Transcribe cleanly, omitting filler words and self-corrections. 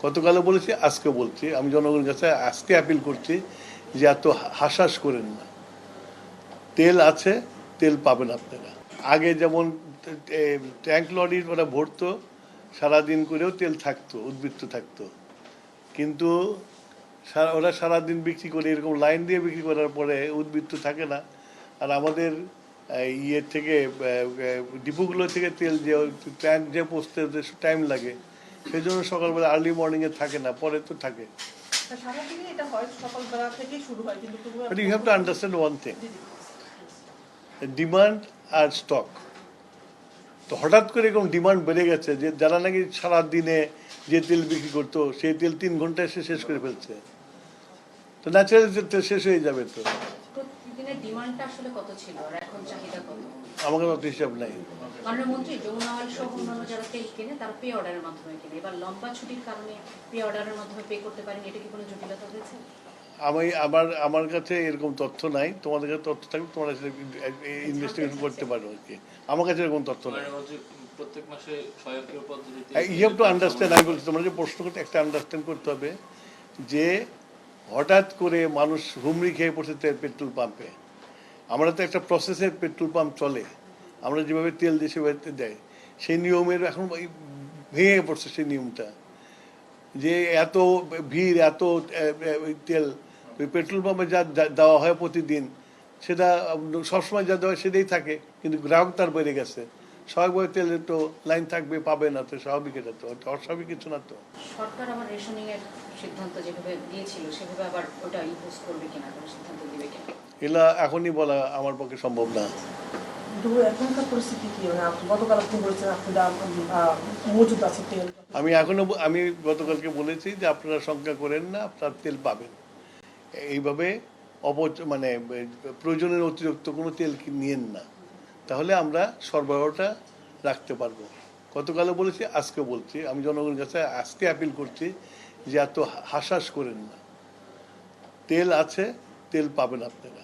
গতকালও বলেছি, আজকে বলছি, আমি জনগণের কাছে আজকে অ্যাপিল করছি যে এত হাসাস করেন না। তেল আছে, তেল পাবেন আপনারা। আগে যেমন ট্যাঙ্ক লরির ওরা ভরতো, সারাদিন করেও তেল থাকতো, উদ্বৃত্ত থাকতো, কিন্তু ওরা সারাদিন বিক্রি করে এরকম লাইন দিয়ে বিক্রি করার পরে উদ্বৃত্ত থাকে না। আর আমাদের ইয়ে থেকে ডিপোগুলো থেকে তেল যে ট্যাঙ্ক যে পৌঁছতে টাইম লাগে, সেই জন্য সকালবেলা আর্লি মর্নিংয়ে থাকে না, পরে তো থাকে। But you have to understand one thing, demand আর স্টক। তো হঠাৎ করে এরকম ডিমান্ড বেড়ে গেছে যে যারা নাকি সারা দিনে যে তেল বিক্রি করতো সেই তেল 3 ঘন্টায় সে শেষ করে ফেলছে। তো ন্যাচারালি তেল শেষ হয়ে যাবে। তো প্রতিদিনের ডিমান্ডটা আসলে কত ছিল আর এখন চাহিদা কত? আমাকে অত হিসাব নাই। মাননীয় মন্ত্রী, যমুনা অয়েল সহ অন্যান্য যারা তেল কেনে তারা পে অর্ডারের মাধ্যমে কেনে, এবার লম্বা ছুটির কারণে পে অর্ডারের মাধ্যমে পে করতে পারেন, এটা কি কোনো জটিলতা হয়েছে? আমার কাছে এরকম তথ্য নাই। তোমাদের কাছে তথ্য থাকলে তোমরা ইনভেস্টিগেশন করতে পারো আর কি। আমার কাছে এরকম তথ্য নাই। প্রত্যেক মাসে স্বয়ংক্রিয় পদ্ধতিতে ইউ হ্যাভ টু আন্ডারস্ট্যান্ড, আমি বলছি তোমরা যে প্রশ্ন করতে একটা আন্ডারস্ট্যান্ড করতে হবে যে হঠাৎ করে মানুষ হুমড়ি খেয়ে পড়ছে পেট্রোল পাম্পে। আমরা তো একটা প্রসেসের পেট্রোল পাম্প চলে, আমরা যেভাবে তেল দিয়ে সেভাবে দেয়, সেই নিয়মের এখন ভেঙে পড়ছে সেই নিয়মটা। যে এত ভিড়, এত তেল ওই পেট্রোল পাম্পে যা দেওয়া হয় প্রতিদিন, সেটা সবসময় যা দেওয়া হয় সেটাই থাকে, কিন্তু গ্রাহক তার বেড়ে গেছে। স্বাভাবিকভাবে তেলের তো লাইন থাকবে, পাবে না, তো স্বাভাবিক। এটা তো অস্বাভাবিক কিছু না। তো সরকার আবার রেশনিং এর সিদ্ধান্ত যেভাবে দিয়েছিল সেভাবে আবার ওটা ইম্পোজ করবে কিনা, কোনো সিদ্ধান্ত দিবে কিনা, এগুলা এখনই বলা আমার পক্ষে সম্ভব না। এখনকার পরিস্থিতি কি? গতকাল আপনি বলেছেন আপনারা মজুদ আছে তেল। আমি গতকালকে বলেছি যে আপনারা শঙ্কা করেন না, আপনার তেল পাবেন। এইভাবে মানে প্রয়োজনের অতিরিক্ত কোনো তেল নিয়েন না, তাহলে আমরা সরবরাহটা রাখতে পারবো। গতকালও বলেছি, আজকে বলছি, আমি জনগণের কাছে আজকে অ্যাপিল করছি যে এত হাসাস করেন না। তেল আছে, তেল পাবেন আপনারা।